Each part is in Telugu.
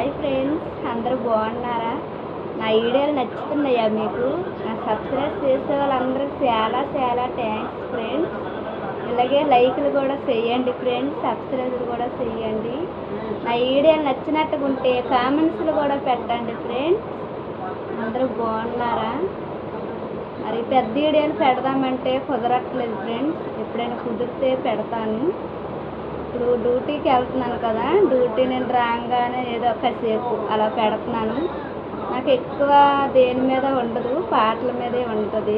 హాయ్ ఫ్రెండ్స్, అందరూ బాగున్నారా? నా వీడియోలు నచ్చుతున్నాయా మీకు? నా సబ్స్క్రైబ్ చేసే వాళ్ళందరికీ చాలా చాలా థ్యాంక్స్ ఫ్రెండ్స్. ఇలాగే లైక్లు కూడా చేయండి ఫ్రెండ్స్, సబ్స్క్రైబ్లు కూడా చేయండి. నా వీడియోలు నచ్చినట్టుగా ఉంటే కామెంట్స్లు కూడా పెట్టండి ఫ్రెండ్స్. అందరూ బాగున్నారా? మరి పెద్ద వీడియోలు పెడదామంటే కుదరట్లేదు ఫ్రెండ్స్. ఎప్పుడైనా కుదిరితే పెడతాను. ఇప్పుడు డ్యూటీకి వెళ్తున్నాను కదా, డ్యూటీ నేను రాగానే ఏదో ఒకసేపు అలా పెడుతున్నాను. నాకు ఎక్కువ దేని మీద ఉండదు, పాటల మీదే ఉంటుంది.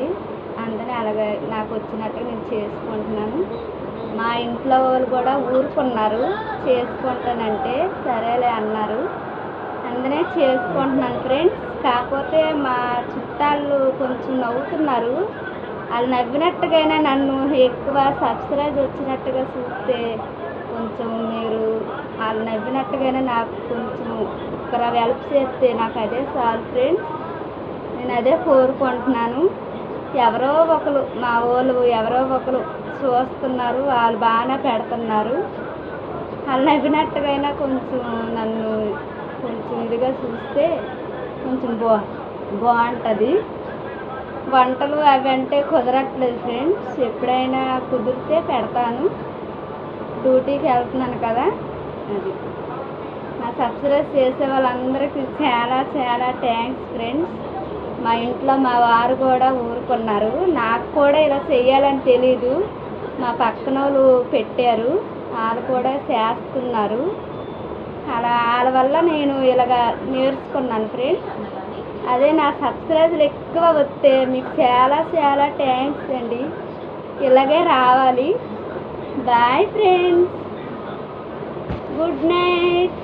అందుకని అలాగే నాకు వచ్చినట్టు నేను చేసుకుంటున్నాను. మా ఇంట్లో వాళ్ళు కూడా ఊరుకున్నారు, చేసుకుంటానంటే సరేలే అన్నారు. అందుకనే చేసుకుంటున్నాను ఫ్రెండ్స్. కాకపోతే మా చుట్టాలు కొంచెం నవ్వుతున్నారు. వాళ్ళు నవ్వినట్టుగానే నన్ను ఎక్కువ సబ్స్క్రైబ్ వచ్చినట్టుగా చూస్తే కొంచెం మీరు వాళ్ళు నవ్వినట్టుగానే నాకు కొంచెం ఇక్కడ హెల్ప్ చేస్తే నాకు అదే చాలు ఫ్రెండ్స్. నేను అదే కోరుకుంటున్నాను. ఎవరో ఒకరు మా వాళ్ళు ఎవరో ఒకరు చూస్తున్నారు, వాళ్ళు బాగానే పెడుతున్నారు. వాళ్ళు నవ్వినట్టుగా కొంచెం నన్ను కొంచెం ఇదిగా చూస్తే కొంచెం బాగుంటుంది. వంటలు అవి అంటే కుదరట్లేదు ఫ్రెండ్స్. ఎప్పుడైనా కుదిరితే పెడతాను. డ్యూటీకి వెళ్తున్నాను కదా, అది. నా సబ్స్క్రైబ్ చేసే వాళ్ళందరికీ చాలా చాలా థ్యాంక్స్ ఫ్రెండ్స్. మా ఇంట్లో మా వారు కూడా ఊరుకున్నారు. నాకు కూడా ఇలా చేయాలని తెలీదు, మా పక్కన వాళ్ళు పెట్టారు, వాళ్ళు కూడా చేస్తున్నారు. అలా వాళ్ళ వల్ల నేను ఇలాగ నేర్చుకున్నాను ఫ్రెండ్స్. అదే నా సబ్స్క్రైబ్లు ఎక్కువ వస్తే మీకు చాలా చాలా థ్యాంక్స్ అండి. ఇలాగే రావాలి. Bye friends, good night.